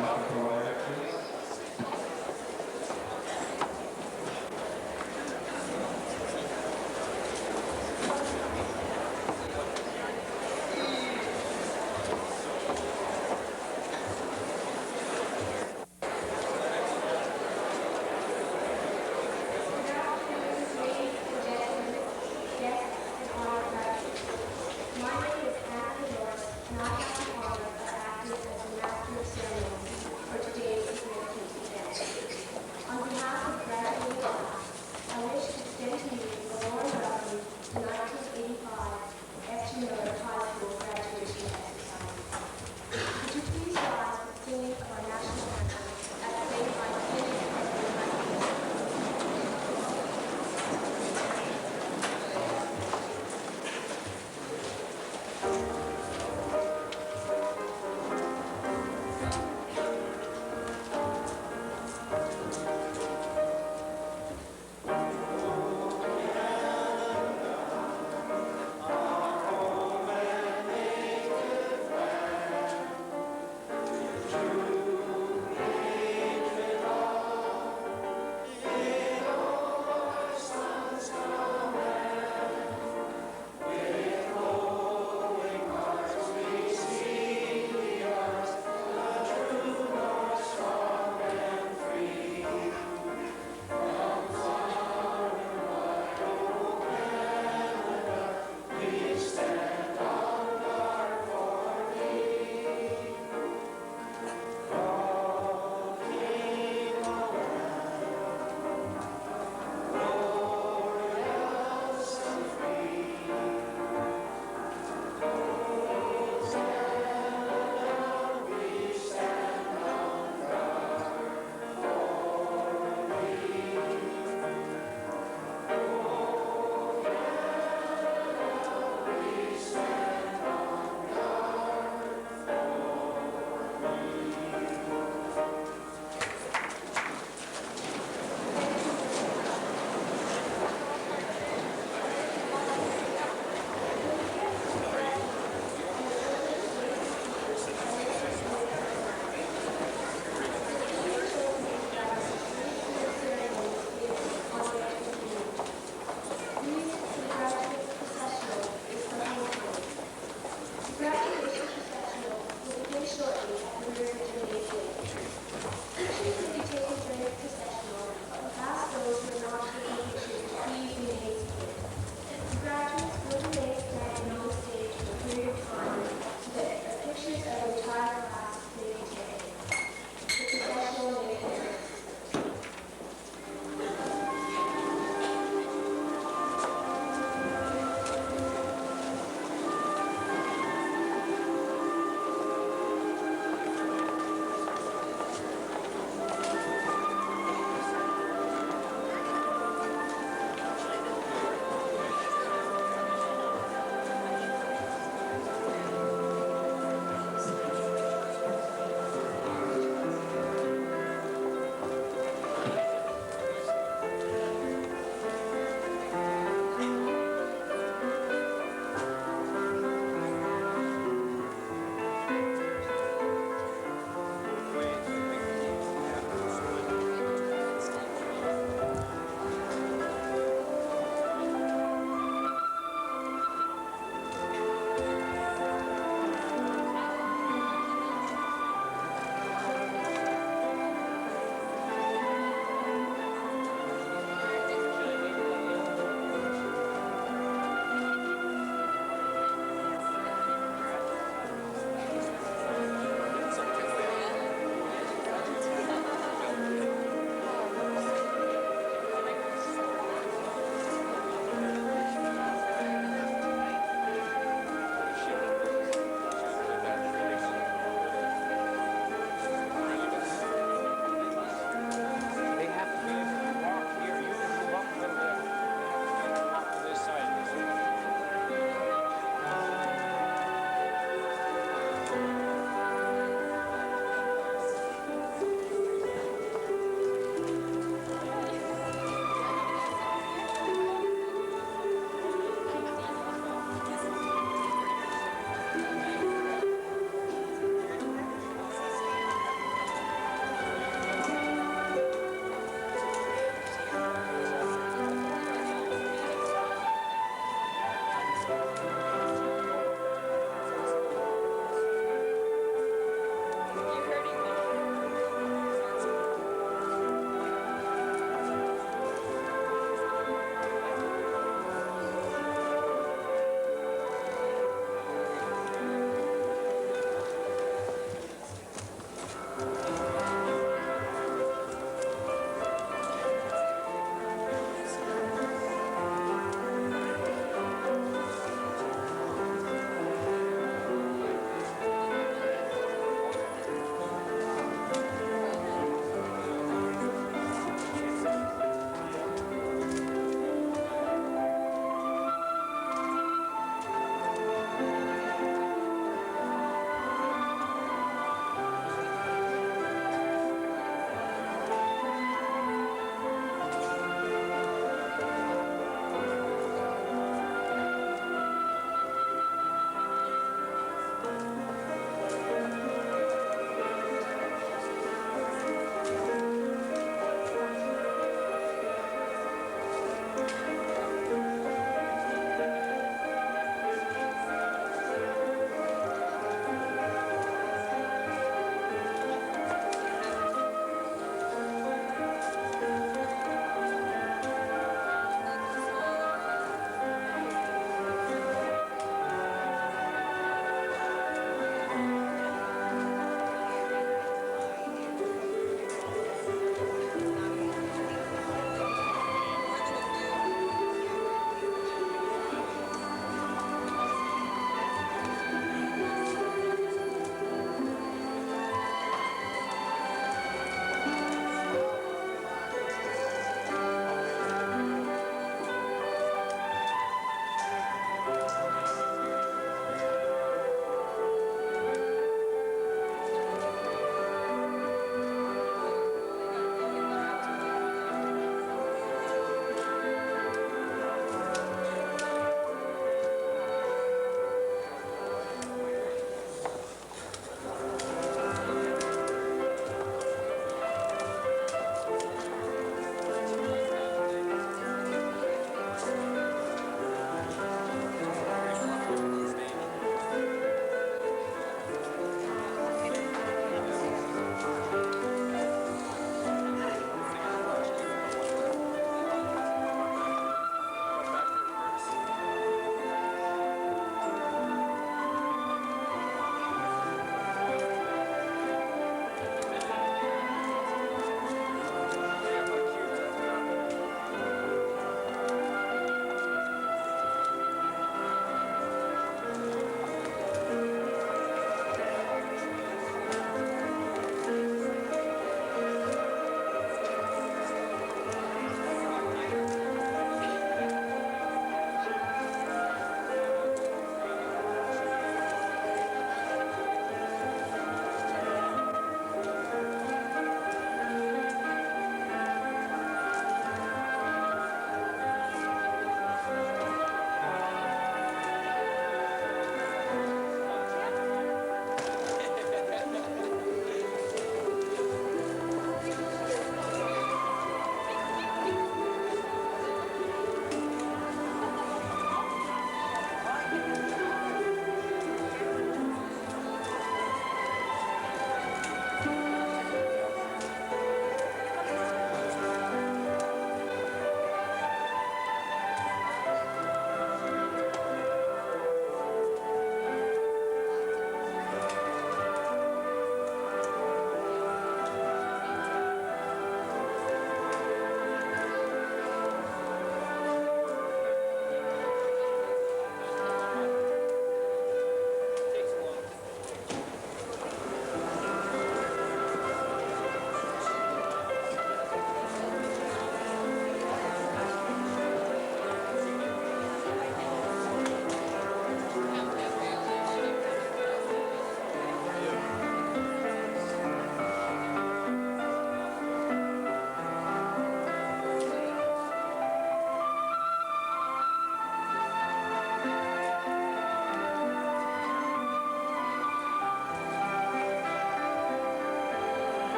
sound control area, please.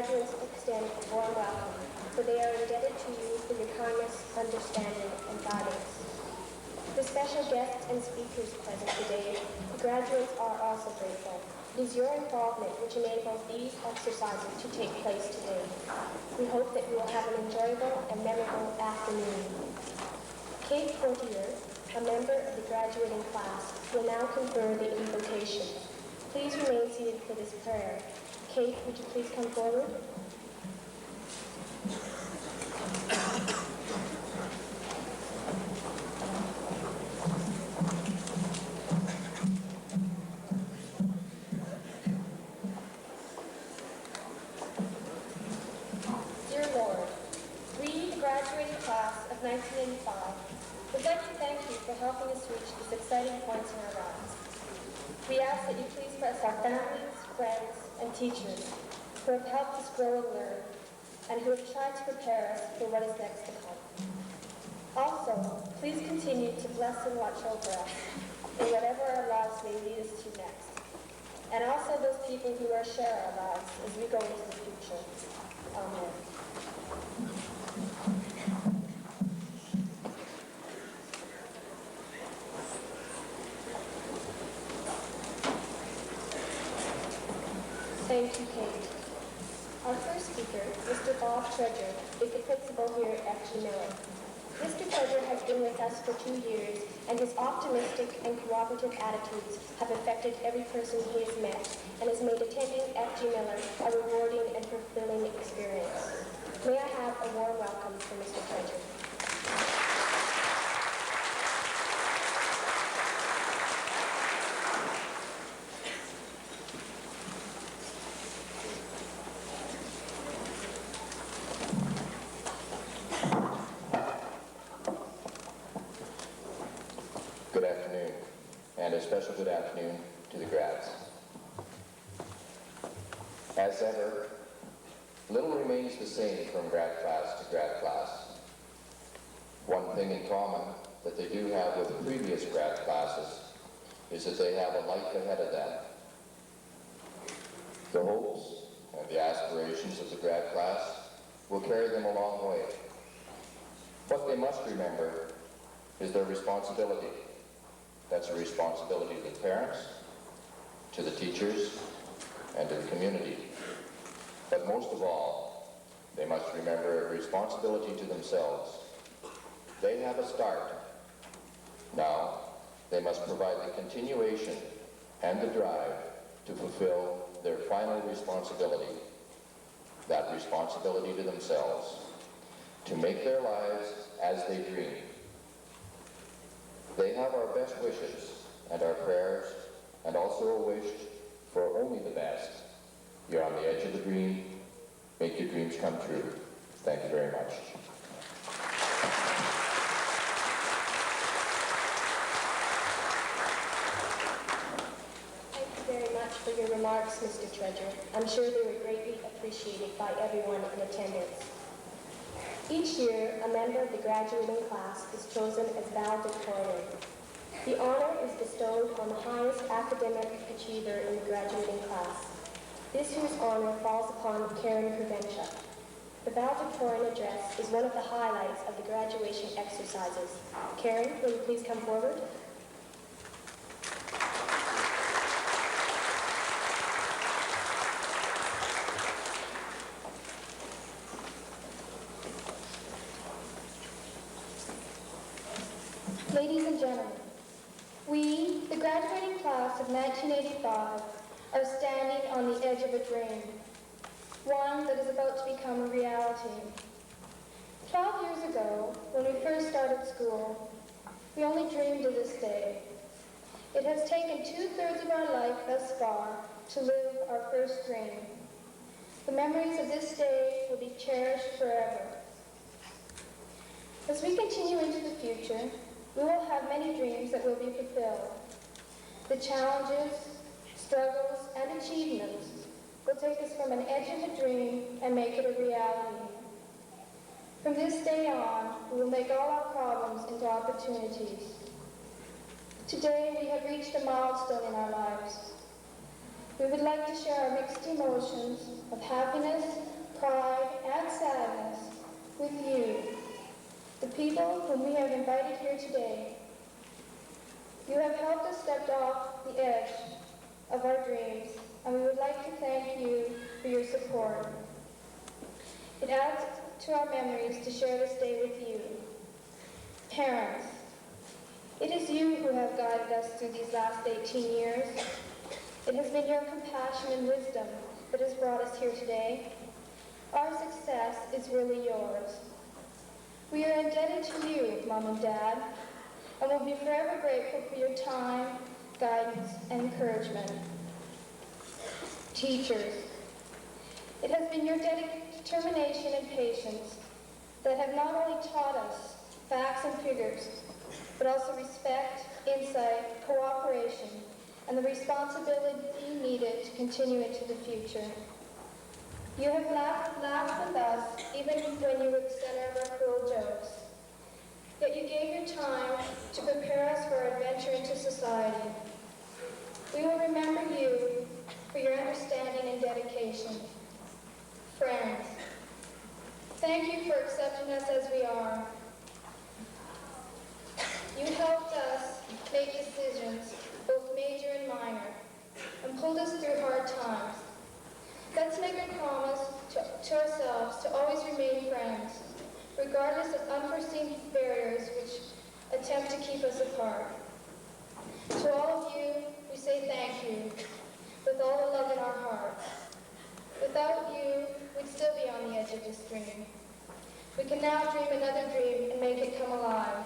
graduates extend a warm welcome, for they are indebted to you for your kindness, understanding, and guidance. The special guests and speakers present today, the graduates are also grateful. It is your involvement which enables these exercises to take place today. We hope that you will have an enjoyable and memorable afternoon. Kate Portier, a member of the graduating class, will now confer the invocation. Please remain seated for this prayer. Kate, would you please come forward? Dear Lord, we, the graduating class of 1985, would like to thank you for helping us reach this exciting point in our lives. We ask that you please bless our families, friends, and teachers who have helped us grow and learn, and who have tried to prepare us for what is next to come. Also, please continue to bless and watch over us in whatever our lives may lead us to next, and also those people who are share our lives as we go into the future. Amen. Thank you, Kate. Our first speaker, Mr. Bob Treasure, is the principal here at FG Miller. Mr. Treasure has been with us for 2 years, and his optimistic and cooperative attitudes have affected every person he has met, and has made attending FG Miller a rewarding and fulfilling experience. May I have a warm welcome for Mr. Treasure. Good afternoon, and a special good afternoon to the grads. As ever, little remains the same from grad class to grad class. One thing in common that they do have with the previous grad classes is that they have a life ahead of them. The hopes and the aspirations of the grad class will carry them a long way. What they must remember is their responsibility. That's a responsibility to the parents, to the teachers, and to the community. But most of all, they must remember a responsibility to themselves. They have a start. Now, they must provide the continuation and the drive to fulfill their final responsibility, that responsibility to themselves, to make their lives as they dream. They have our best wishes and our prayers, and also a wish for only the best. You're on the edge of the dream. Make your dreams come true. Thank you very much. Thank you very much for your remarks, Mr. Treasure. I'm sure they were greatly appreciated by everyone in attendance. Each year, a member of the graduating class is chosen as valedictorian. The honor is bestowed on the highest academic achiever in the graduating class. This year's honor falls upon Karen Provencha. The valedictorian address is one of the highlights of the graduation exercises. Karen, will you please come forward? Ladies and gentlemen, we, the graduating class of 1985, are standing on the edge of a dream, one that is about to become a reality. 12 years ago, when we first started school, we only dreamed of this day. It has taken 2/3 of our life thus far to live our first dream. The memories of this day will be cherished forever. As we continue into the future, we will have many dreams that will be fulfilled. The challenges, struggles, and achievements will take us from an edge of a dream and make it a reality. From this day on, we will make all our problems into opportunities. Today, we have reached a milestone in our lives. We would like to share our mixed emotions of happiness, pride, and sadness with you, the people whom we have invited here today. You have helped us step off the edge of our dreams, and we would like to thank you for your support. It adds to our memories to share this day with you. Parents, it is you who have guided us through these last 18 years. It has been your compassion and wisdom that has brought us here today. Our success is really yours. We are indebted to you, Mom and Dad, and will be forever grateful for your time, guidance, and encouragement. Teachers, it has been your determination and patience that have not only taught us facts and figures, but also respect, insight, cooperation, and the responsibility needed to continue into the future. You have laughed with us even when you were the center of our cruel jokes. Yet you gave your time to prepare us for our adventure into society. We will remember you for your understanding and dedication. Friends, thank you for accepting us as we are. You helped us make decisions, both major and minor, and pulled us through hard times. Let's make a promise to ourselves to always remain friends, regardless of unforeseen barriers which attempt to keep us apart. To all of you, we say thank you, with all the love in our hearts. Without you, we'd still be on the edge of this dream. We can now dream another dream and make it come alive.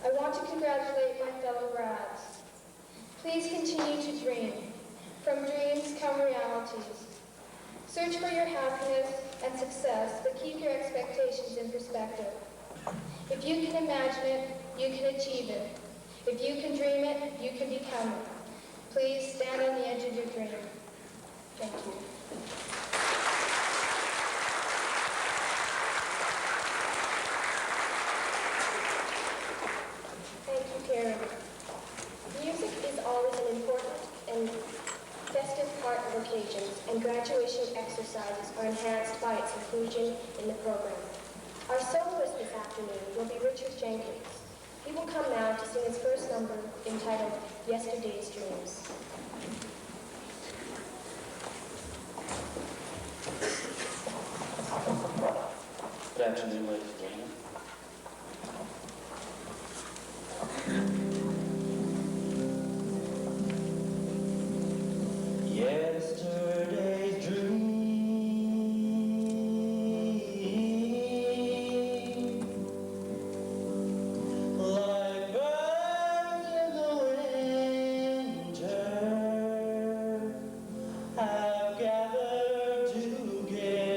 I want to congratulate my fellow grads. Please continue to dream. From dreams come realities. Search for your happiness and success, but keep your expectations in perspective. If you can imagine it, you can achieve it. If you can dream it, you can become it. Please stand on the edge of your dream. Thank you. Thank you, Karen. Music is always an important and festive part of occasions, and graduation exercises are enhanced by its inclusion in the program. Our soloist this afternoon will be Richard Jenkins. He will come now to sing his first number entitled Yesterday's Dreams. Good afternoon, ladies and gentlemen. Yesterday's dream, like birds in the winter, have gathered together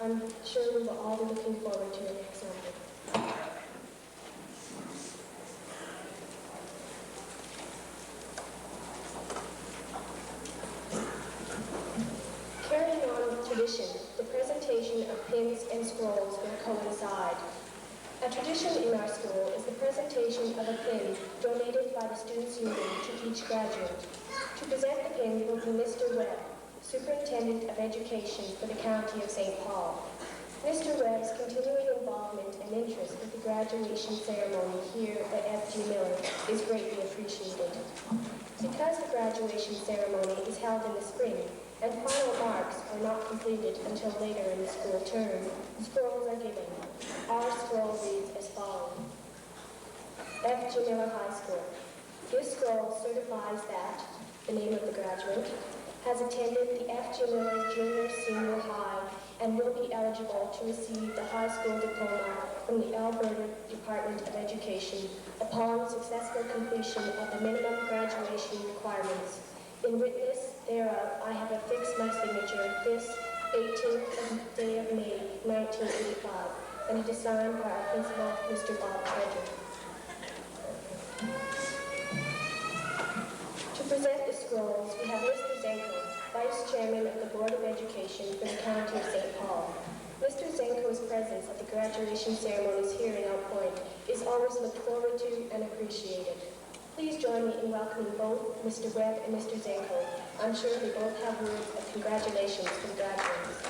I'm sure we will all be looking forward to your next number. Carrying on with tradition, the presentation of pins and scrolls will coincide. A tradition in our school is the presentation of a pin donated by the Students' Union to each graduate. To present the pin will be Mr. Webb, Superintendent of Education for the County of St. Paul. Mr. Webb's continuing involvement and interest with the graduation ceremony here at F.G. Miller is greatly appreciated. Because the graduation ceremony is held in the spring and final marks are not completed until later in the school term, scrolls are given. Our scroll reads as follows. F.G. Miller High School. This scroll certifies that the name of the graduate has attended the F.G. Miller Junior Senior High and will be eligible to receive the high school diploma from the Alberta Department of Education upon successful completion of the minimum graduation requirements. In witness thereof, I have affixed my signature this 18th day of May, 1985, and it is signed by our principal, Mr. Bob Treasure. To present the scrolls, we have Mr. Zenko, Vice Chairman of the Board of Education for the County of St. Paul. Mr. Zenko's presence at the graduation ceremonies here in Elk Point is always looked forward to and appreciated. Please join me in welcoming both Mr. Webb and Mr. Zenko. I'm sure they both have words of congratulations for the graduates.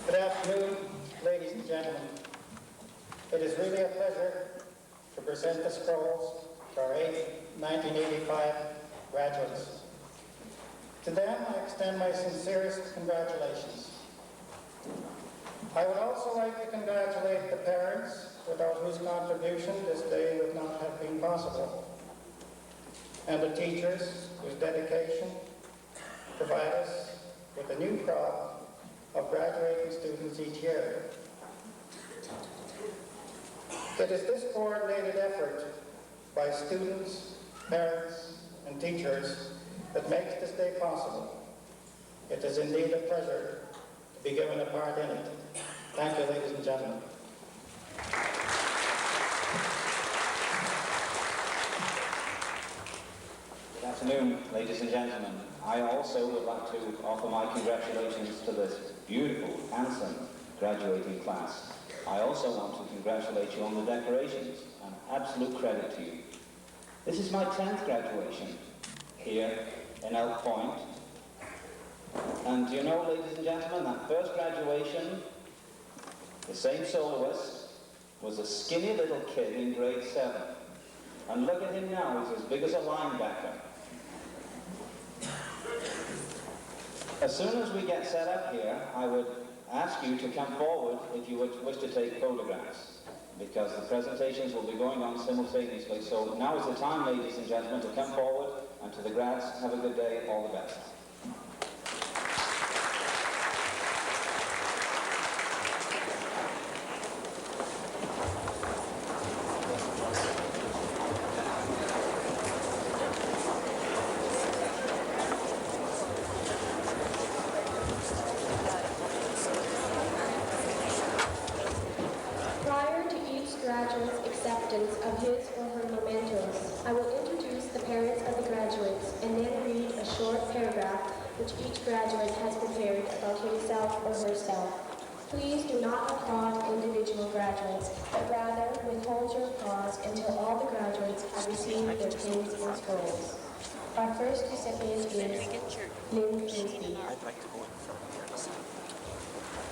Good afternoon, ladies and gentlemen. It is really a pleasure to present the scrolls to our 1985 graduates. To them, I extend my sincerest congratulations. I would also like to congratulate the parents without whose contribution this day would not have been possible, and the teachers whose dedication provide us with a new crop of graduating students each year. It is this coordinated effort by students, parents, and teachers that makes this day possible. It is indeed a pleasure to be given a part in it. Thank you, ladies and gentlemen. Good afternoon, ladies and gentlemen. I also would like to offer my congratulations to this beautiful, handsome graduating class. I also want to congratulate you on the decorations, an absolute credit to you. This is my 10th graduation here in Elk Point. And you know, ladies and gentlemen, that first graduation, the same soloist was a skinny little kid in grade 7. And look at him now, he's as big as a linebacker. As soon as we get set up here, I would ask you to come forward if you would wish to take photographs, because the presentations will be going on simultaneously. So now is the time, ladies and gentlemen, to come forward, and to the grads, have a good day, all the best. Graduate's acceptance of his or her mementos, I will introduce the parents of the graduates and then read a short paragraph which each graduate has prepared about himself or herself. Please do not applaud individual graduates, but rather withhold your applause until all the graduates have received their pins and scrolls. Our first recipient is Lynn Frisbee.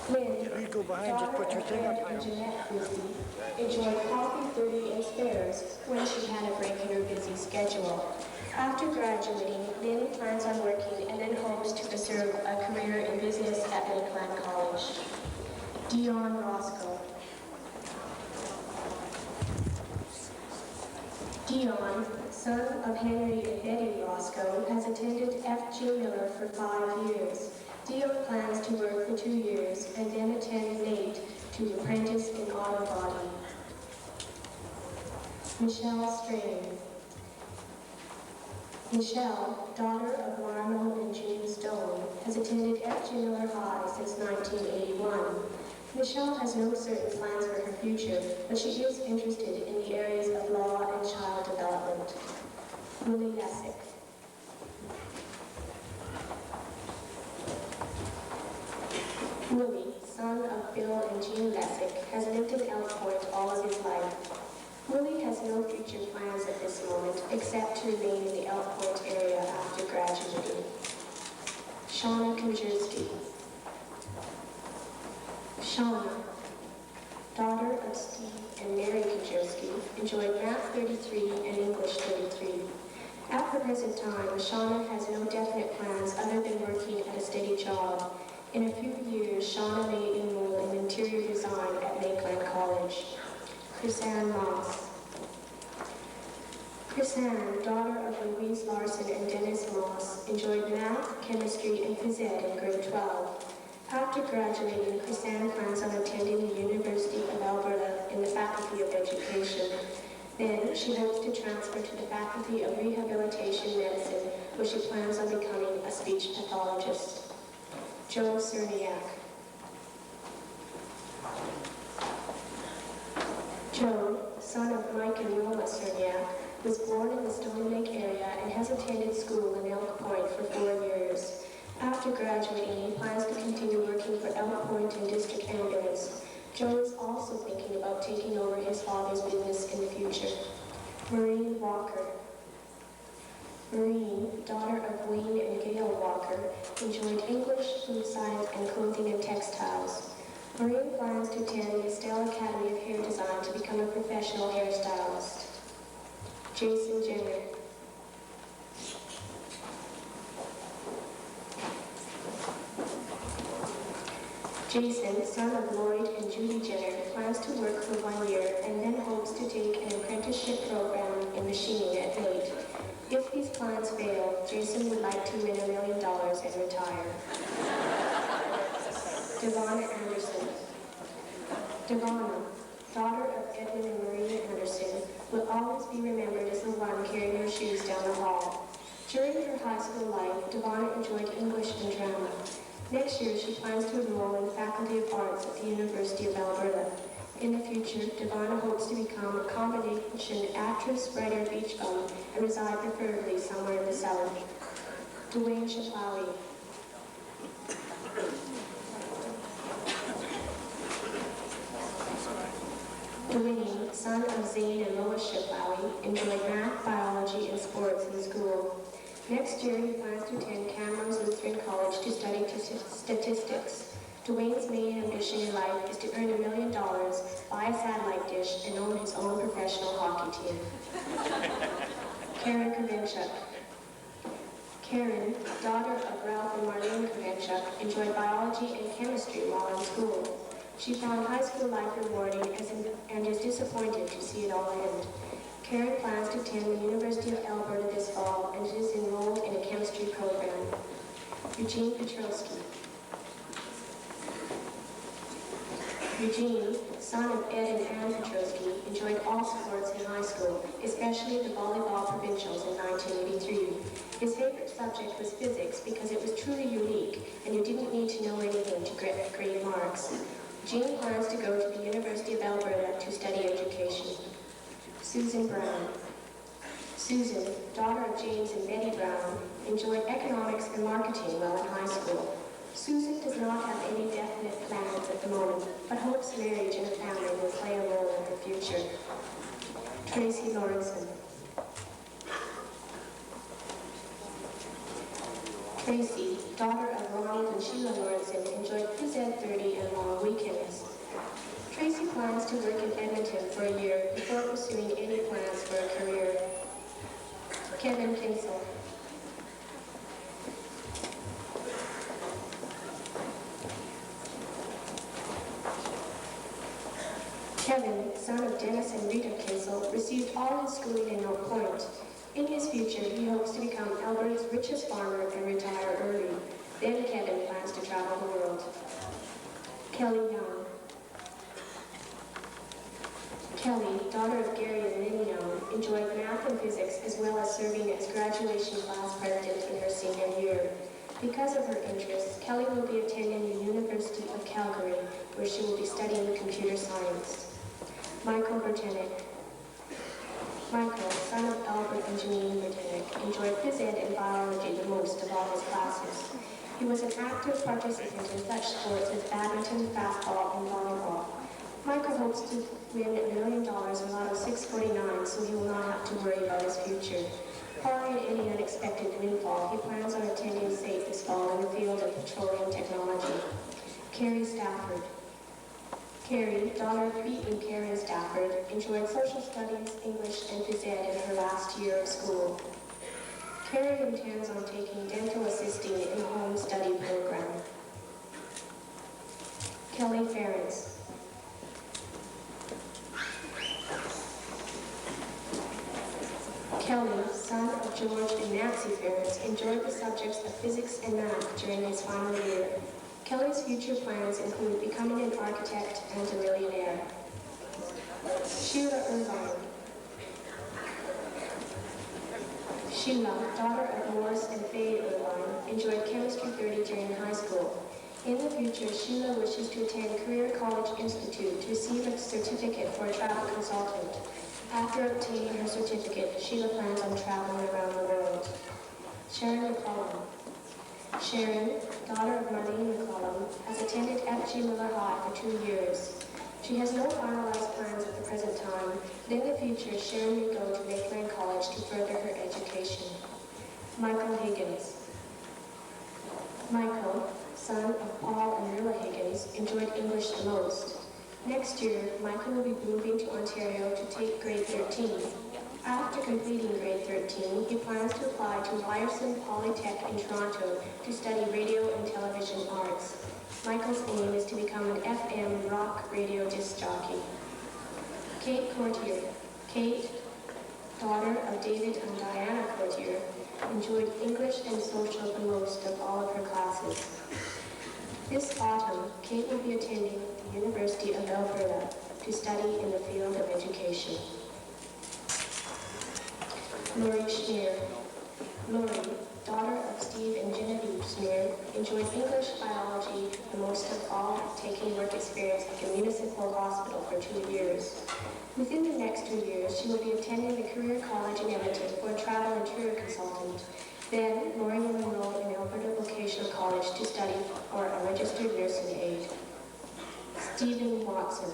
Lynn, You go behind, just put your thing up. and Jeanette Frisbee enjoyed coffee, 30, and spares when she had a break in her busy schedule. After graduating, Lynn plans on working and then hopes to pursue a career in business at Lakeland College. Dion Roscoe. Dion son of Henry and Betty Roscoe, has attended F.G. Miller for 5 years. Dion plans to work for 2 years and then attend NATE to apprentice in auto body. Michelle Strain. Michelle, daughter of Marlo and Jean Stone, has attended F.G. Miller High since 1981. Michelle has no certain plans for her future, but she is interested in the areas of law and child development. Willie Lessick. Willie, son of Bill and Jean Lessick, has lived in Elk Point all of his life. Willie has no future plans at this moment, except to remain in the Elk Point area after graduating. Shauna Konjersky. Shauna, daughter of Steve and Mary Konjersky, enjoyed Math 33 and English 33. At the present time, Shauna has no definite plans other than working at a steady job. In a few years, Shauna may enroll in interior design at Lakeland College. Chrisanne Moss. Chrisanne, daughter of Louise Larson and Dennis Moss, enjoyed math, chemistry, and phys ed in grade 12. After graduating, Chrisanne plans on attending the University of Alberta in the Faculty of Education. Then she hopes to transfer to the Faculty of Rehabilitation Medicine, where she plans on becoming a speech pathologist. Joe Cerniak. Joe, son of Mike and Wilma Cerniak, was born in the Stony Lake area and has attended school in Elk Point for 4 years. After graduating, he plans to continue working for Elk Point and District Ambulance. Joe is also thinking about taking over his father's business in the future. Maureen Walker. Maureen, daughter of Wayne and Gail Walker, enjoyed English, food science, and clothing and textiles. Maureen plans to attend the Stella Academy of Hair Design to become a professional hairstylist. Jason Jenner. Jason, son of Lloyd and Judy Jenner, plans to work for 1 year and then hopes to take an apprenticeship program in machining at NATE. If these plans fail, Jason would like to win $1 million and retire. Devonna Anderson. Devonna, daughter of Edwin and Maria Anderson, will always be remembered as the one carrying her shoes down the hall. During her high school life, Devonna enjoyed English and drama. Next year, she plans to enroll in the Faculty of Arts at the University of Alberta. In the future, Devonna hopes to become a combination actress, writer, beach bum, and reside preferably somewhere in the South. Dwayne Chaplawi. Dwayne, son of Zane and Lois Chaplawi, enjoyed math, biology, and sports in school. Next year, he plans to attend Camrose Lutheran College to study statistics. Dwayne's main ambition in life is to earn $1 million, buy a satellite dish, and own his own professional hockey team. Karen Kovenchuk. Karen, daughter of Ralph and Marlene Kovenchuk, enjoyed biology and chemistry while in school. She found high school life rewarding and is disappointed to see it all end. Karen plans to attend the University of Alberta this fall and is enrolled in a chemistry program. Eugene Petrosky. Eugene, son of Ed and Ann Petrosky, enjoyed all sports in high school, especially the volleyball provincials in 1983. His favorite subject was physics because it was truly unique and you didn't need to know anything to grade marks. Eugene plans to go to the University of Alberta to study education. Susan Brown. Susan, daughter of James and Betty Brown, enjoyed economics and marketing while in high school. Susan does not have any definite plans at the moment, but hopes marriage and a family will play a role in her future. Tracy Lawrenson. Tracy, daughter of Ronald and Sheila Lawrenson, enjoyed phys ed 30 and long weekends. Tracy plans to work in Edmonton for a year before pursuing any plans for a career. Kevin Kinsel. Kevin, son of Dennis and Rita Kinsel, received all his schooling in Oak Point. In his future, he hopes to become Alberta's richest farmer and retire early. Then Kevin plans to travel the world. Kelly Young. Kelly, daughter of Gary and Lynn Young, enjoyed math and physics as well as serving as graduation class president in her senior year. Because of her interests, Kelly will be attending the University of Calgary, where she will be studying computer science. Michael Bertenick. Michael, son of Albert and Janine Bertenick, enjoyed phys ed and biology the most of all his classes. He was an active participant in such sports as badminton, fastball, and volleyball. Michael hopes to win $1 million in Lotto 649, so he will not have to worry about his future. Barring any unexpected windfall, he plans on attending SAIT this fall in the field of petroleum technology. Carrie Stafford. Carrie, daughter of Pete and Karen Stafford, enjoyed social studies, English, and phys ed in her last year of school. Carrie intends on taking dental assisting in the home study program. Kelly Ferentz. Kelly, son of George and Nancy Ferentz, enjoyed the subjects of physics and math during his final year. Kelly's future plans include becoming an architect and a millionaire. Sheila Irvine. Sheila, daughter of Morris and Faye Irvine, enjoyed Chemistry 30 during high school. In the future, Sheila wishes to attend Career College Institute to receive a certificate for a travel consultant. After obtaining her certificate, Sheila plans on traveling around the world. Sharon McCollum. Sharon, daughter of Marlene McCollum, has attended F.G. Miller High for 2 years. She has no finalized plans at the present time, but in the future, Sharon may go to Lakeland College to further her education. Michael Higgins. Michael, son of Paul and Rilla Higgins, enjoyed English the most. Next year, Michael will be moving to Ontario to take grade 13. After completing grade 13, he plans to apply to Ryerson Polytech in Toronto to study radio and television arts. Michael's aim is to become an FM rock radio disc jockey. Kate Courtier. Kate, daughter of David and Diana Courtier, enjoyed English and social the most of all of her classes. This autumn, Kate will be attending the University of Alberta to study in the field of education. Laurie Schneer. Laurie, daughter of Steve and Genevieve Schneer, enjoyed English biology the most of all, taking work experience at the municipal hospital for 2 years. Within the next 2 years, she will be attending the Career College in Edmonton for a travel and tour consultant. Then, Laurie will enroll in Alberta Vocational College to study for a registered nursing aide. Stephen Watson.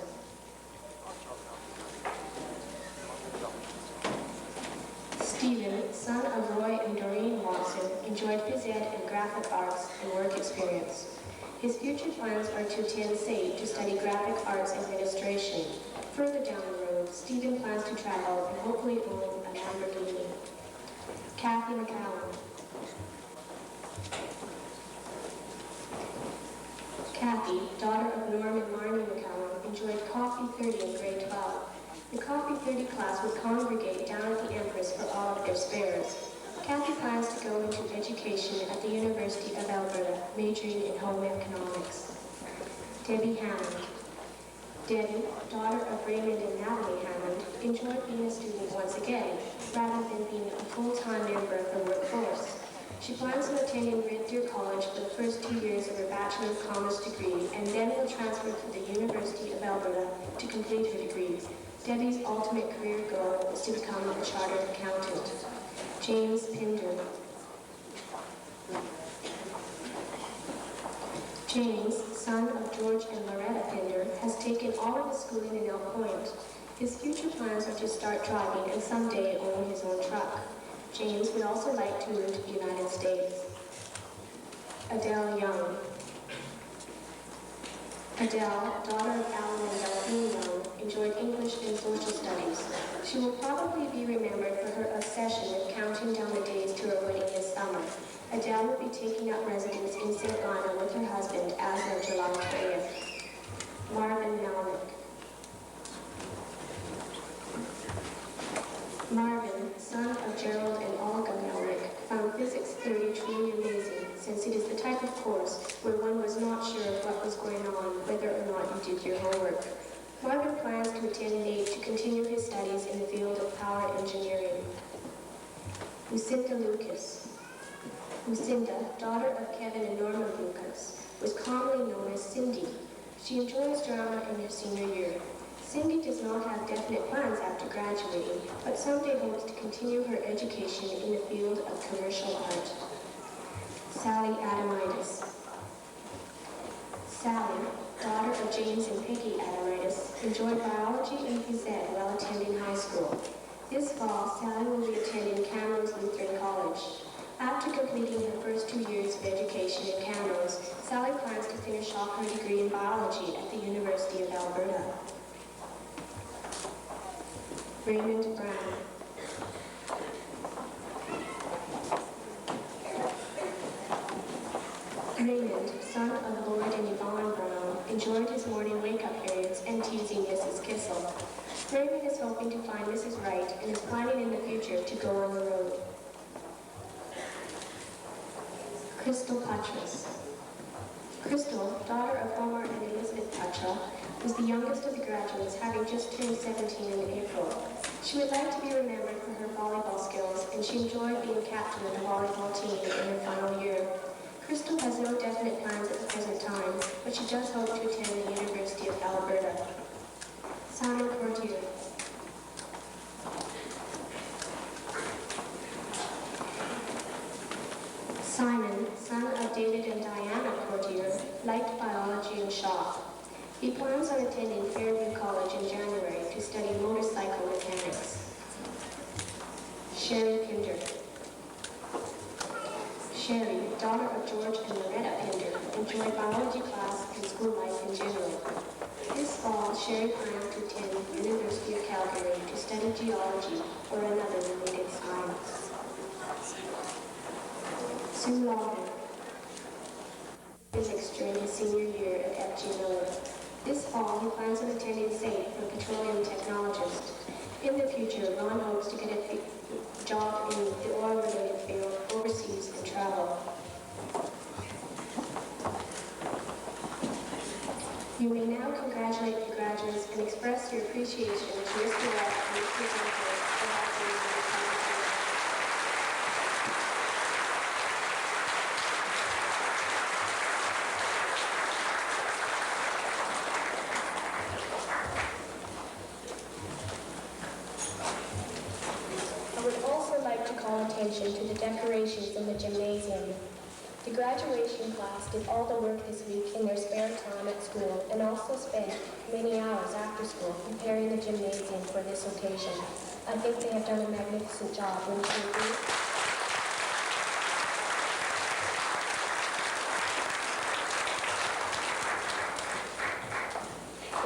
Stephen, son of Roy and Doreen Watson, enjoyed phys ed and graphic arts and work experience. His future plans are to attend SAIT to study graphic arts administration. Further down the road, Stephen plans to travel and hopefully own a Lamborghini. Kathy McCallum. Kathy, daughter of Norm and Marnie McCallum, enjoyed Coffee 30 in grade 12. The Coffee 30 class would congregate down at the Empress for all of their spares. Kathy plans to go into education at the University of Alberta, majoring in home economics. Debbie Hammond. Debbie, daughter of Raymond and Natalie Hammond, enjoyed being a student once again, rather than being a full-time member of the workforce. She plans on attending Red Deer College for the first 2 years of her Bachelor of Commerce degree and then will transfer to the University of Alberta to complete her degree. Debbie's ultimate career goal is to become a chartered accountant. James Pinder. James, son of George and Loretta Pinder, has taken all of his schooling in Elk Point. His future plans are to start driving and someday own his own truck. James would also like to move to the United States. Adele Young. Adele, daughter of Alan and Delphine Young, enjoyed English and social studies. She will probably be remembered for her obsession with counting down the days to her wedding this summer. Adele will be taking up residence in St. Anna with her husband as of July 20th. Marvin Melnick. Marvin, son of Gerald Marvin plans to attend NAIT to continue his studies in the field of power engineering. Lucinda Lucas. Lucinda, daughter of Kevin and Norma Lucas, was commonly known as Cindy. She enjoys drama in her senior year. Cindy does not have definite plans after graduating, but someday hopes to continue her education in the field of commercial art. Sally Adamitis. Sally, daughter of James and Peggy Adamitis, enjoyed biology and phys ed while attending high school. This fall, Sally will be attending Camrose Lutheran College. After completing her first 2 years of education in Camrose, Sally plans to finish off her degree in biology at the University of Alberta. Raymond Brown. Raymond, son of Lloyd and Yvonne Brown, enjoyed his morning wake-up periods and teasing Mrs. Kissel. Raymond is hoping to find Mrs. Wright and is planning in the future to go on the road. Crystal Patras. Crystal, daughter of Homer and Elizabeth Patra, was the youngest of the graduates, having just turned 17 in April. She would like to be remembered for her volleyball skills, and she enjoyed being captain of the volleyball team in her final year. Crystal has no definite plans at the present time, but she does hope to attend the University of Alberta. Simon Courtier. Simon, son of David and Diana Courtier, liked biology and shop. He plans on attending Fairview College in January to study motorcycle mechanics. Sherry Pinder. Sherry, daughter of George and Loretta Pinder, enjoyed biology class and school life in general. This fall, Sherry plans to attend the University of Calgary to study geology or another related science. Sue Lawler. Physics during his senior year at FG Miller. This fall, he plans on attending SAIT for petroleum technologist. In the future, Ron hopes to get a job in the oil-related field, overseas, and travel. You may now congratulate the graduates and express your appreciation to Mr. Wright and Mr. Duncan for helping you with the presentation. I would also like to call attention to the decorations in the gymnasium. The graduation class did all the work this week in their spare time at school and also spent many hours after school preparing the gymnasium for this occasion. I think they have done a magnificent job, wouldn't you agree?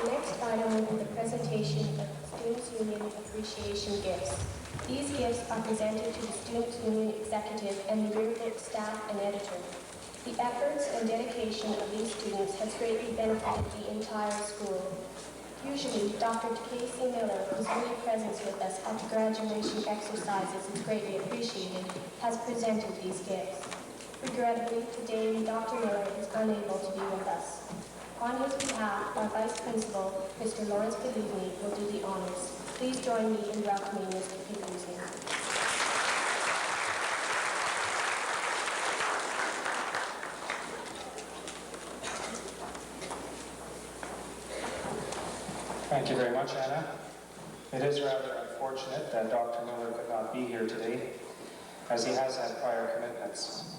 The next item will be the presentation of Students' Union Appreciation Gifts. These gifts are presented to the Students' Union Executive and the yearbook staff and editor. The efforts and dedication of these students has greatly benefited the entire school. Usually, Dr. Casey Miller, whose many presence with us at the graduation exercises is greatly appreciated, has presented these gifts. Regrettably, today, Dr. Miller is unable to be with us. On his behalf, our Vice Principal, Mr. Lawrence Believney, will do the honors. Please join me in welcoming Mr. Believney. Thank you very much, Anna. It is rather unfortunate that Dr. Miller could not be here today, as he has had prior commitments.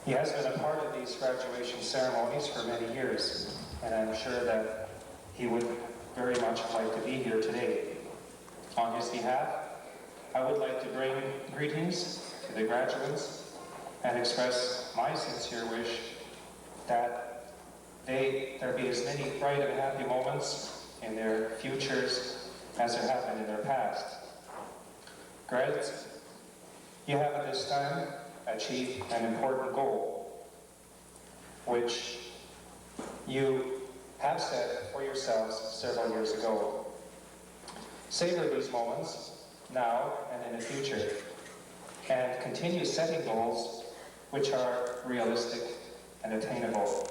He has been a part of these graduation ceremonies for many years, and I'm sure that he would very much like to be here today. On his behalf, I would like to bring greetings to the graduates and express my sincere wish that there be as many bright and happy moments in their futures as there have been in their past. Grads, you have at this time achieved an important goal, which you have set for yourselves several years ago. Savor these moments now and in the future, and continue setting goals which are realistic and attainable.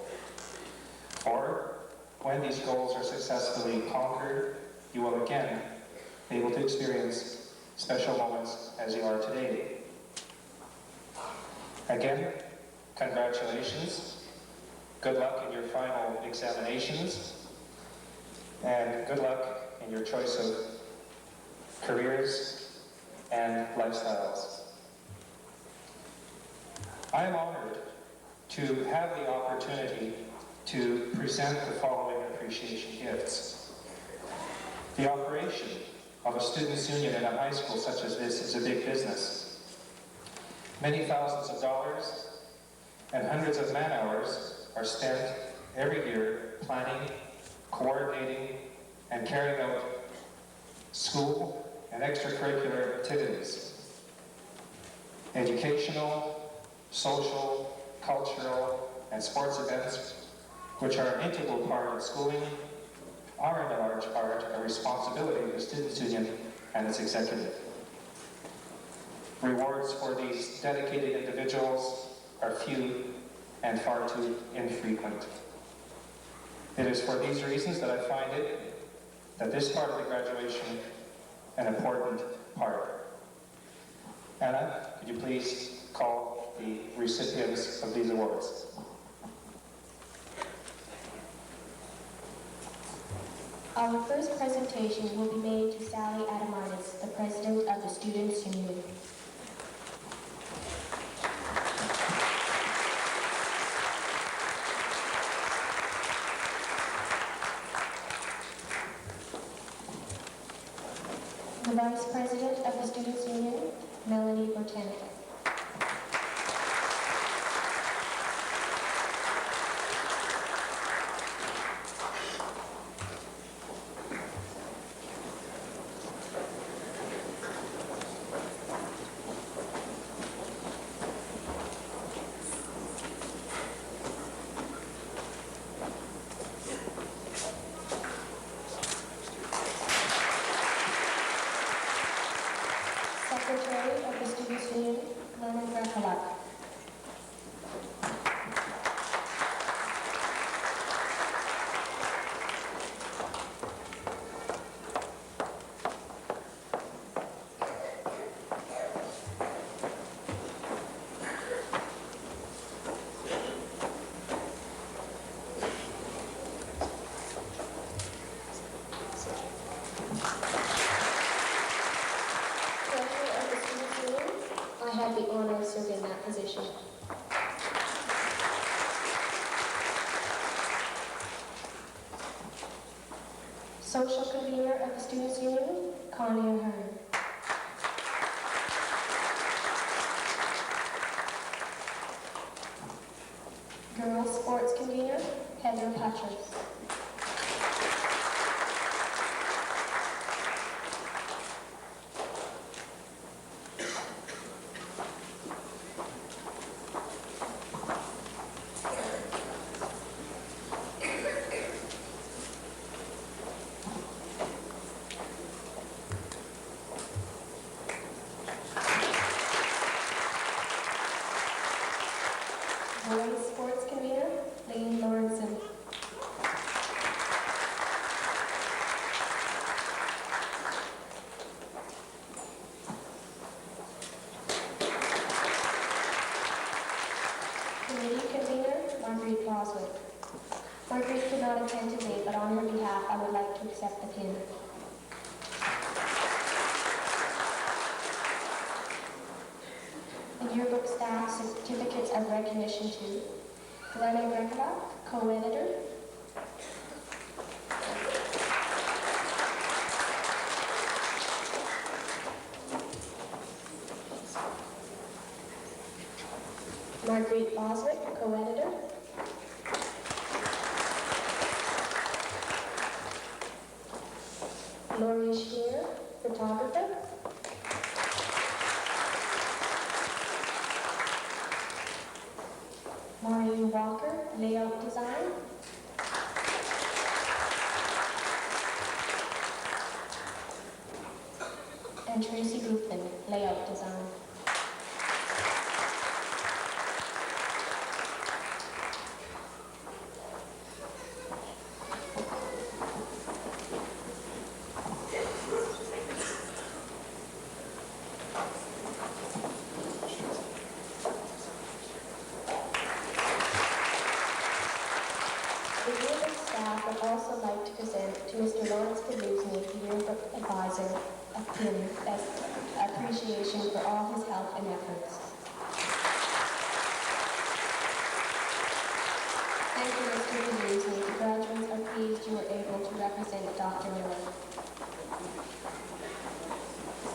Or when these goals are successfully conquered, you will again be able to experience special moments as you are today. Again, congratulations. Good luck in your final examinations, and good luck in your choice of careers and lifestyles. I am honored to have the opportunity to present the following appreciation gifts. The operation of a students' union in a high school such as this is a big business. Many thousands of dollars and hundreds of man-hours are spent every year planning, coordinating, and carrying out school and extracurricular activities. Educational, social, cultural, and sports events, which are an integral part of schooling, are in a large part a responsibility of the Students' Union and its executive. Rewards for these dedicated individuals are few and far too infrequent. It is for these reasons that I find that this part of the graduation an important part. Anna, could you please call the recipients of these awards? Our first presentation will be made to Sally Adamitis, the President of the Students' Union. The Vice President of the Students' Union, Melanie Botanica. Secretary of the Students' Union, Leonard Grafalak. I have the honor of serving in that position. Social convener of the Students' Union, Connie O'Hearn. Girls sports convener, Heather Patras. Boys sports convener, Lane Lawrenson. Committee convener, Marguerite Boswick. Marguerite could not attend today, but on her behalf, I would like to accept the pin. The yearbook staff certificates of recognition to Glenna Gregla, co-editor. Marguerite Boswick, co-editor. Laurie Scheer, photographer. Maureen Walker, layout design. And Tracy Boothman, layout design. to Mr. Lawrence Kadluzny, the yearbook advisor of PIN, as appreciation for all his help and efforts. Thank you, Mr. Kadluzny. The graduates are pleased you were able to represent Dr. Miller.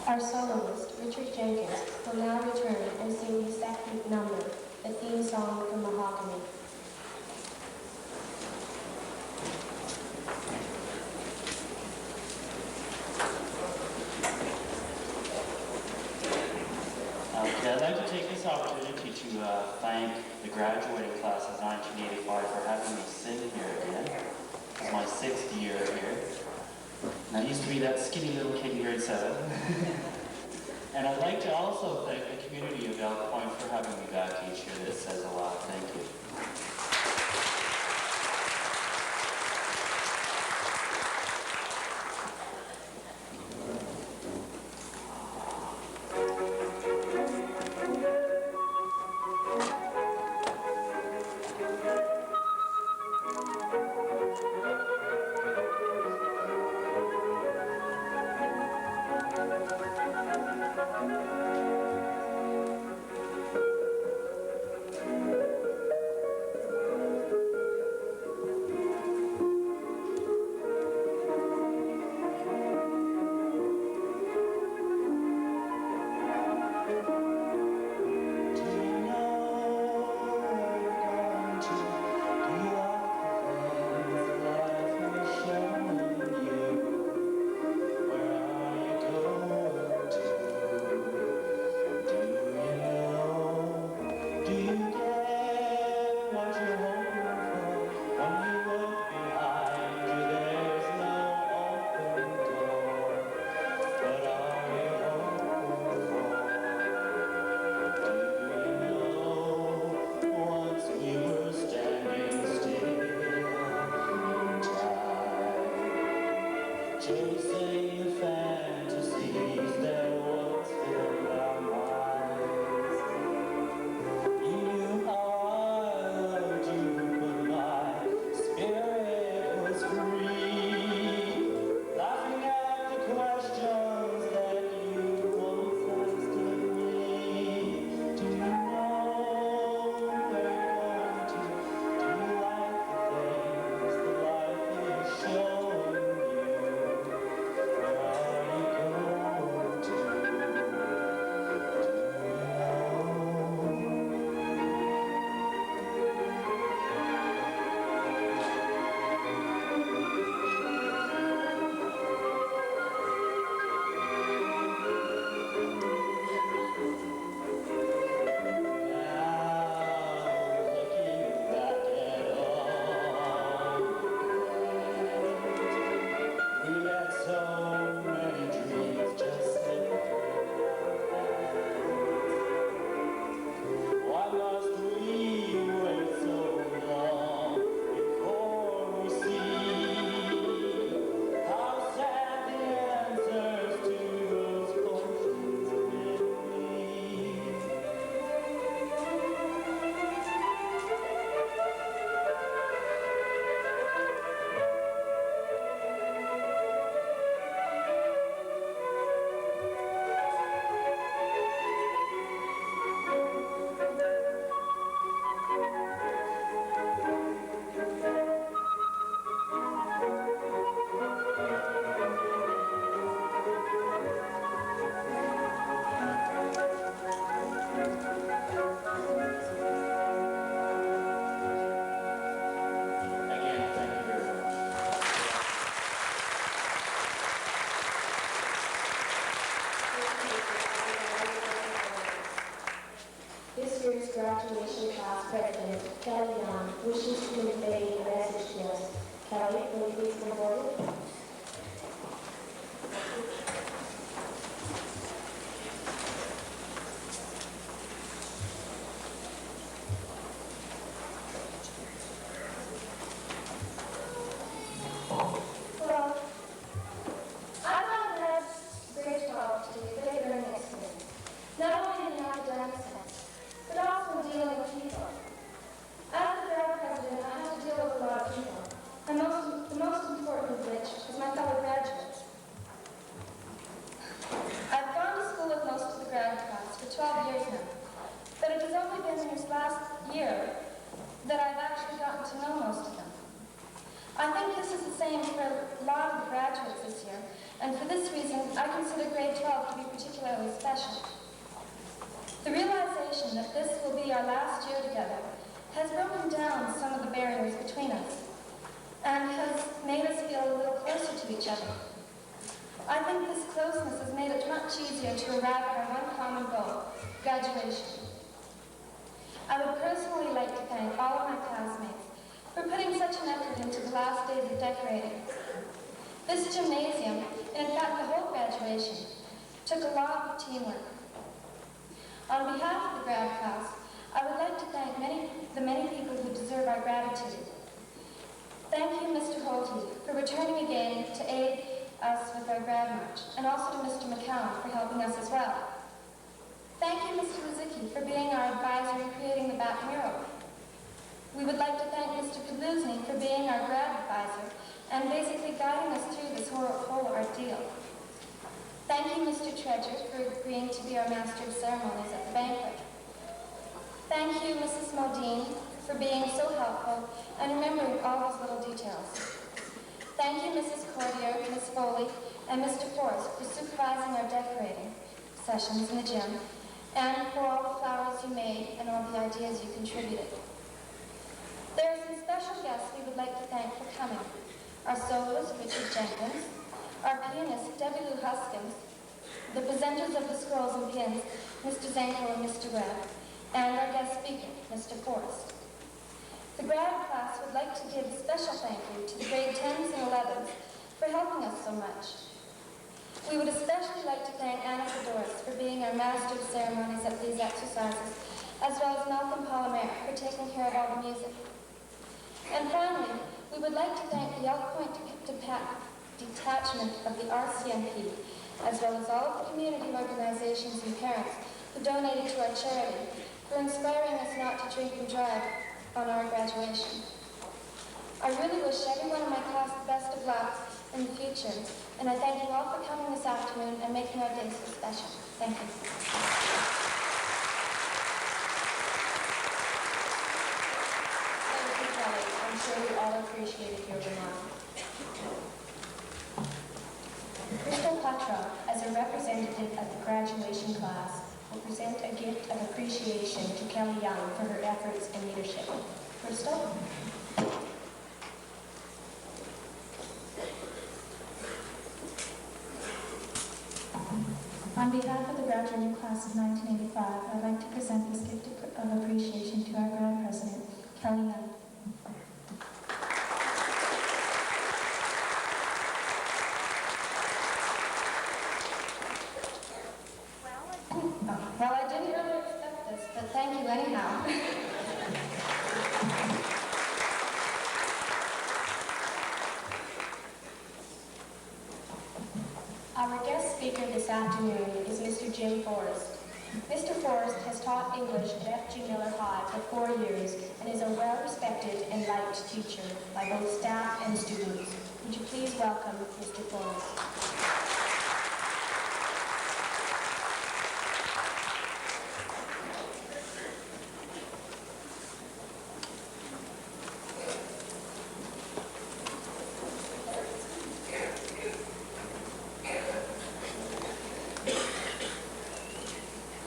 Our soloist, Richard Jenkins, will now return and sing the second number, the theme song from Mahogany. Okay, I'd like to take this opportunity to thank the graduating class of 1985 for having me sing here again. It's my 6th year here. And I used to be that skinny little kid in grade 7. And I'd like to also thank the community of Elk Point for having me back each year. This says a lot. Thank you. Graduation class president, Kelly Young, wishes to convey a message to us. Kelly, will you please come forward? Well, I found that grade 12 to be very, very excellent. Not only in the academic sense, but also in dealing with people. As the Grad president, I have to deal with a lot of people. And the most and for this reason, I consider grade 12 to be particularly special. The realization that this will be our last year together has broken down some of the barriers between us and has made us feel a little closer to each other. I think this closeness has made it much easier to arrive at our one common goal, graduation. I would personally like to thank all of my classmates for putting such an effort into the last days of decorating. This gymnasium, and in fact the whole graduation, took a lot of teamwork. On behalf of the grad class, I would like to thank the many people who deserve our gratitude. Thank you, Mr. Holty, for returning again to aid us with our grad march, and also to Mr. McCown for helping us as well. Thank you, Mr. Lizicki, for being our advisor in creating the back mural. We would like to thank Mr. Kaluzny for being our grad advisor and basically guiding us through this whole ordeal. Thank you, Mr. Treasure, for agreeing to be our master of ceremonies at the banquet. Thank you, Mrs. Modine, for being so helpful and remembering all those little details. Thank you, Mrs. Cordier, Ms. Foley, and Mr. Forrest for supervising our decorating sessions in the gym, and for all the flowers you made and all the ideas you contributed. There are some special guests we would like to thank for coming. Our soloist, Richard Jenkins, our pianist, Debbie Lou Huskins, the presenters of the scrolls and pins, Mr. Zanko and Mr. Webb, and our guest speaker, Mr. Forrest. The grad class would like to give a special thank you to the grade 10s and 11s for helping us so much. We would especially like to thank Anna Fedoris for being our master of ceremonies at these exercises, as well as Malcolm Palmer for taking care of all the music. And finally, we would like to thank the Elk Point detachment of the RCMP, as well as all of the community organizations and parents who donated to our charity, for inspiring us not to drink and drive on our graduation. I really wish everyone in my class the best of luck in the future, and I thank you all for coming this afternoon and making our day so special. Thank you. Thank you, Kelly. I'm sure we all appreciated your remark. Crystal Petrov, as a representative of the graduation class, will present a gift of appreciation to Kelly Young for her efforts and leadership. Crystal? On behalf of the graduating class of 1985, I'd like to present this gift of appreciation to our grad president, Kelly Young. Well, I didn't really expect this, but thank you anyhow. Our guest speaker this afternoon is Mr. Jim Forrest. Mr. Forrest has taught English at F.G. Miller High for 4 years and is a well-respected and liked teacher by both staff and students. Would you please welcome Mr. Forrest?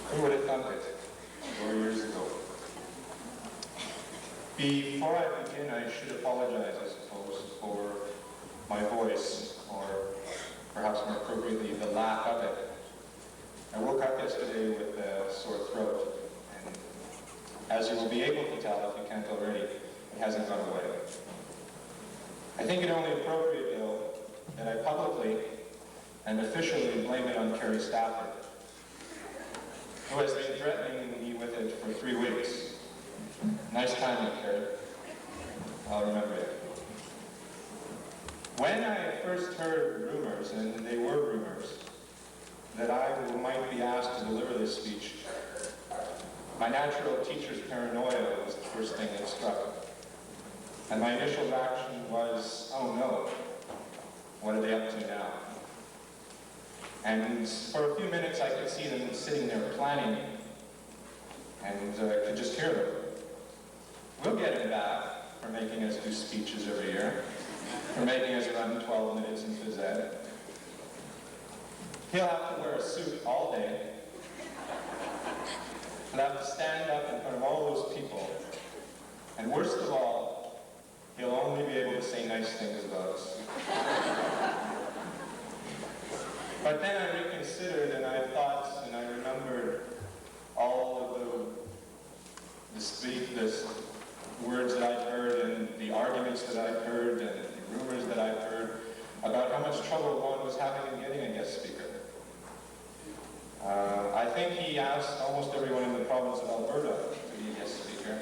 Who would have thunk it 4 years ago? Before I begin, I should apologize, I suppose, for my voice, or perhaps more appropriately, the lack of it. I woke up yesterday with a sore throat, and as you will be able to tell if you can't already, it hasn't gone away. I think it only appropriate, though, that I publicly and officially blame it on Carrie Stafford, who has been threatening me with it for 3 weeks. Nice timing, Carrie. I'll remember it. When I first heard rumors, and they were rumors, that I might be asked to deliver this speech, my natural teacher's paranoia was the first thing that struck. And my initial reaction was, oh no, what are they up to now? And for a few minutes I could see them sitting there planning, and could just hear them. We'll get him back for making us do speeches every year, for making us run 12 minutes in phys ed. He'll have to wear a suit all day. He'll have to stand up in front of all those people. And worst of all, he'll only be able to say nice things about us. But then I reconsidered and I thought and I remembered all of the words that I've heard and the arguments that I've heard and the rumors that I've heard about how much trouble one was having in getting a guest speaker. I think he asked almost everyone in the province of Alberta to be a guest speaker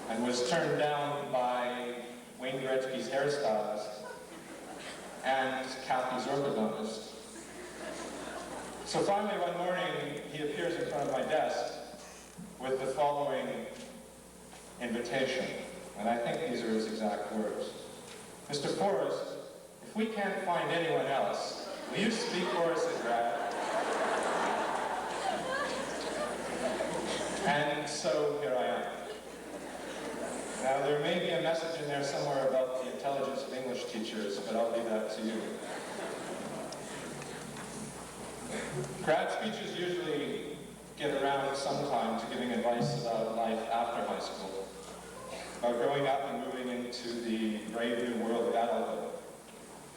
and was turned down by Wayne Gretzky's hairstylist and Kathy's orthodontist. So finally one morning he appears in front of my desk with the following invitation, and I think these are his exact words. Mr. Forrest, if we can't find anyone else, will you speak for us at Grad? And so here I am. Now there may be a message in there somewhere about the intelligence of English teachers, but I'll leave that to you. Grad speeches usually get around sometime to giving advice about life after high school, about growing up and moving into the brave new world of adulthood.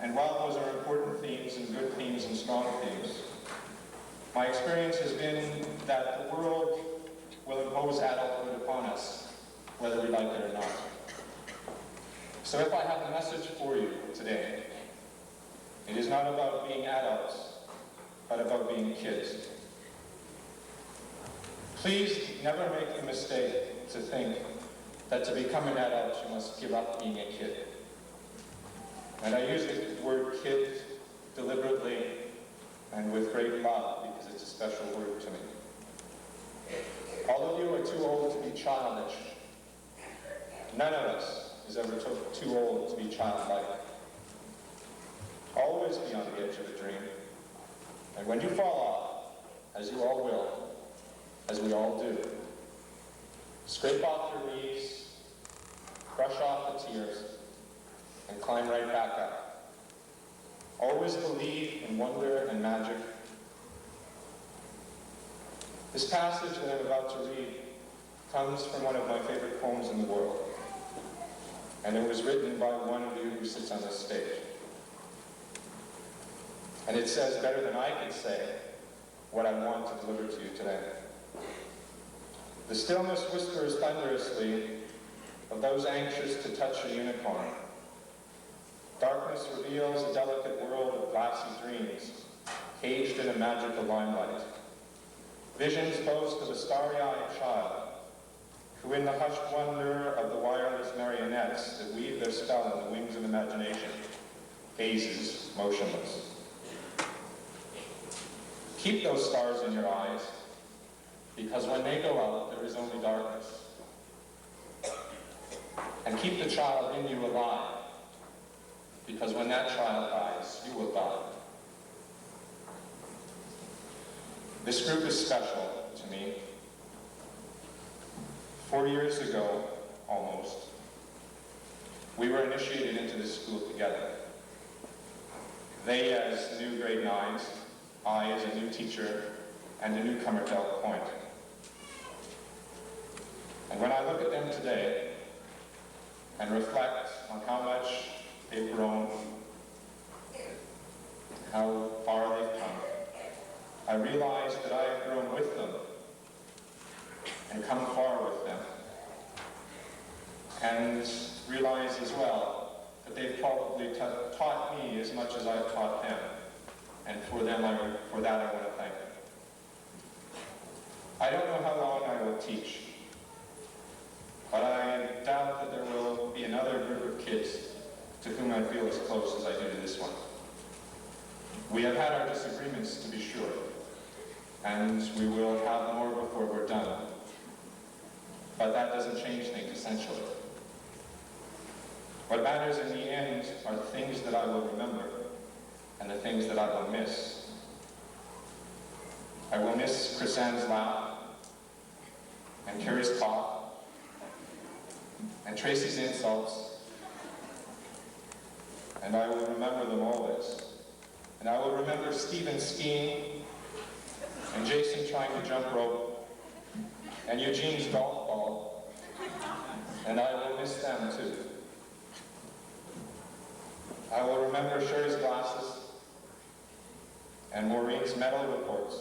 And while those are important themes and good themes and strong themes, my experience has been that the world will impose adulthood upon us, whether we like it or not. So if I have a message for you today, it is not about being adults, but about being kids. Please never make the mistake to think that to become an adult you must give up being a kid. And I use the word kid deliberately and with great love because it's a special word to me. All of you are too old to be childish. None of us is ever too old to be childlike. Always be on the edge of a dream. And when you fall off, as you all will, as we all do, scrape off your knees, brush off the tears, and climb right back up. Always believe in wonder and magic. This passage that I'm about to read comes from one of my favorite poems in the world, and it was written by one of you who sits on this stage. And it says better than I can say what I want to deliver to you today. The stillness whispers thunderously of those anxious to touch a unicorn. Darkness reveals a delicate world of glassy dreams, caged in a magical limelight. Visions boast of a starry-eyed child, who in the hushed wonder of the wireless marionettes that weave their spell in the wings of imagination, gazes motionless. Keep those stars in your eyes, because when they go out, there is only darkness. And keep the child in you alive, because when that child dies, you will die. This group is special to me. 4 years ago, almost, we were initiated into this school together. They as new grade 9s, I as a new teacher and a newcomer to Elk Point. And when I look at them today and reflect on how much they've grown, how far they've come, I realize that I have grown with them and come far with them. And realize as well that they've probably taught me as much as I've taught them. And for that I want to thank them. I don't know how long I will teach, but I doubt that there will be another group of kids to whom I feel as close as I do to this one. We have had our disagreements, to be sure, and we will have more before we're done. But that doesn't change things essentially. What matters in the end are the things that I will remember and the things that I will miss. I will miss Chris Ann's laugh, and Carrie's talk, and Tracy's insults, and I will remember them always. And I will remember Stephen's skiing, and Jason trying to jump rope, and Eugene's golf ball, and I will miss them too. I will remember Sherry's glasses, and Maureen's medal reports,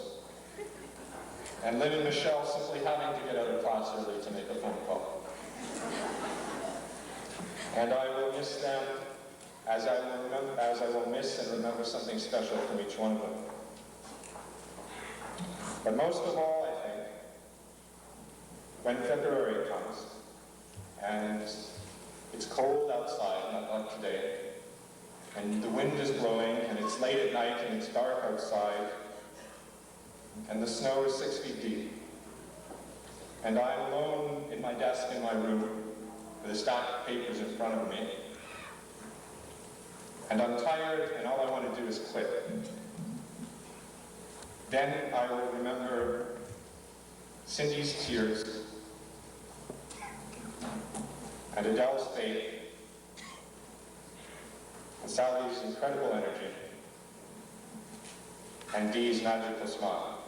and Lynn and Michelle simply having to get out of class early to make a phone call. And I will miss them as I will miss and remember something special from each one of them. But most of all, I think, when February comes, and it's cold outside, not like today, and the wind is blowing, and it's late at night, and it's dark outside, and the snow is 6 feet deep, and I'm alone in my desk in my room with a stack of papers in front of me, and I'm tired, and all I want to do is quit. Then I will remember Cindy's tears, and Adele's faith, and Sally's incredible energy, and Dee's magical smile.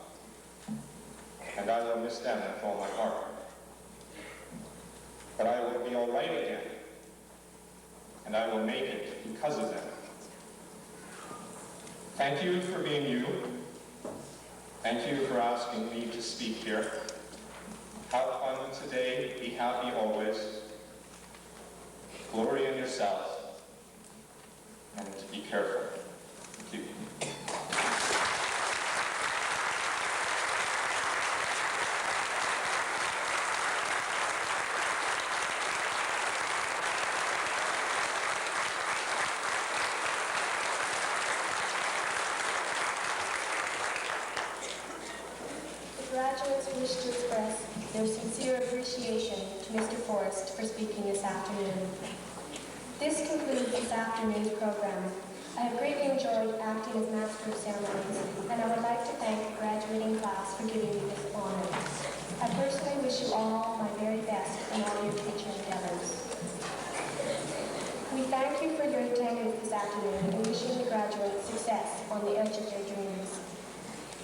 And I will miss them with all my heart. But I will be all right again, and I will make it because of them. Thank you for being you. Thank you for asking me to speak here. Have fun today, be happy always. Glory in yourself, and be careful. Thank you. Graduates wish to express their sincere appreciation to Mr. Forrest for speaking this afternoon. This concludes this afternoon's program. I have greatly enjoyed acting as Master of Ceremonies, and I would like to thank the graduating class for giving me this honor. I personally wish you all my very best in all your future endeavors. We thank you for your attendance this afternoon and wishing the graduates success on the edge of their dreams.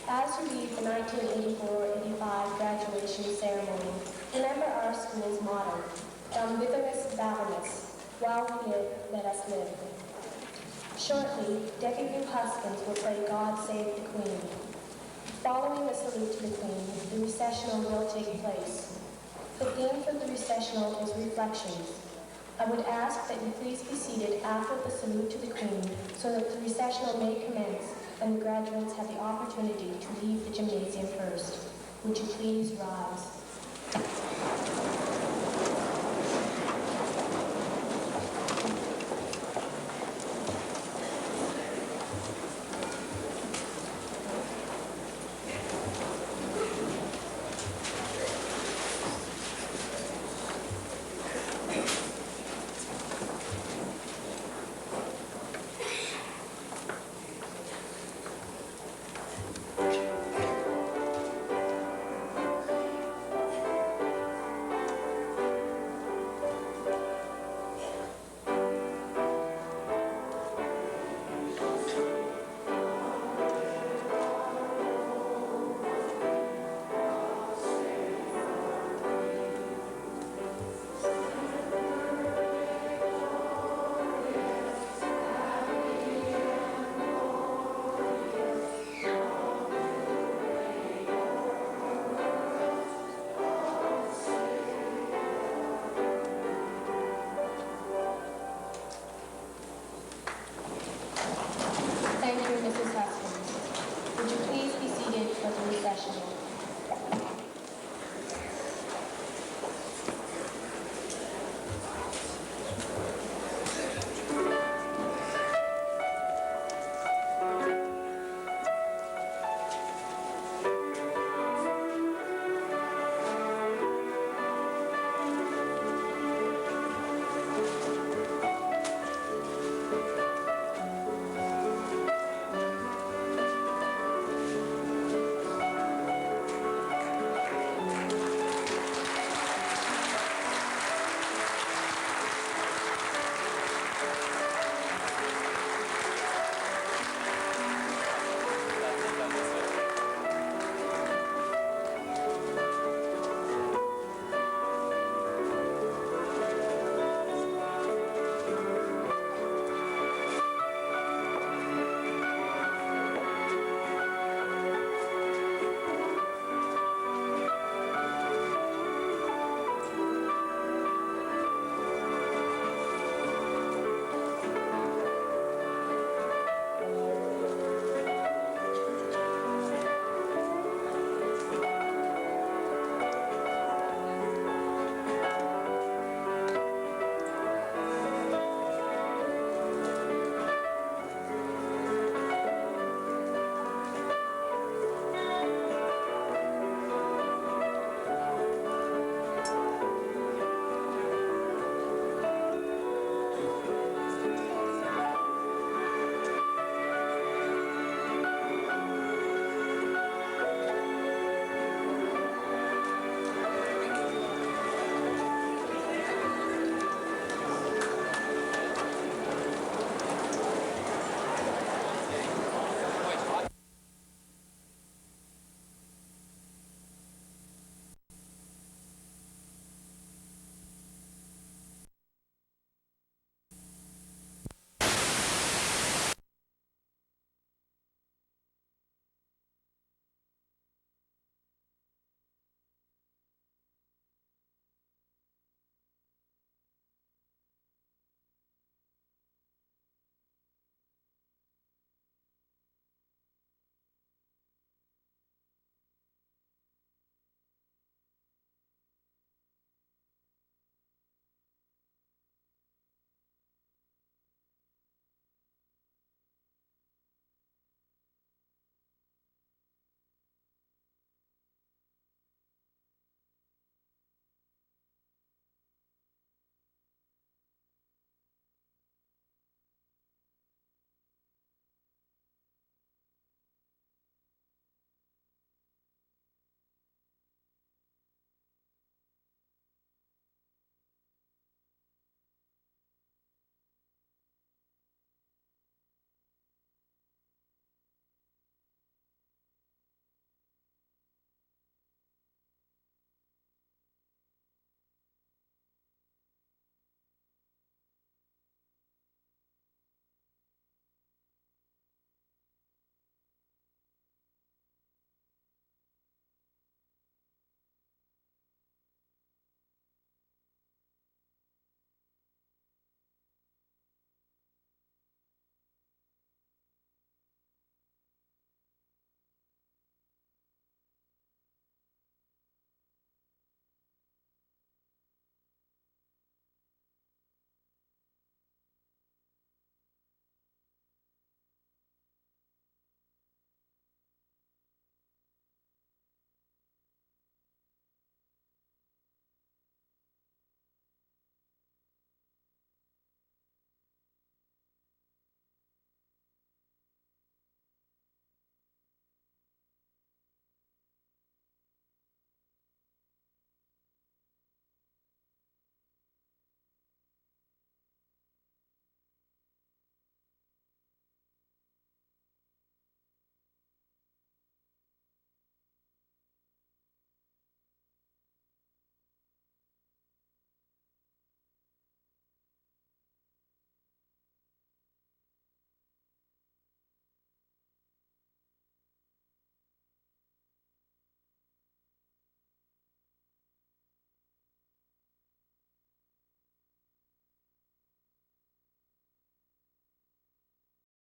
As you leave the 1984-85 graduation ceremony, remember our school's motto, Dum Vivimus Vavimus, while we live, let us live. Shortly, Deputy Huskins will play God Save the Queen. Following the salute to the Queen, the recessional will take place. The theme for the recessional is Reflections. I would ask that you please be seated after the salute to the Queen so that the recessional may commence and the graduates have the opportunity to leave the gymnasium first. Would you please rise? Thank you, Mrs. Huskins. Would you please be seated for the recessional?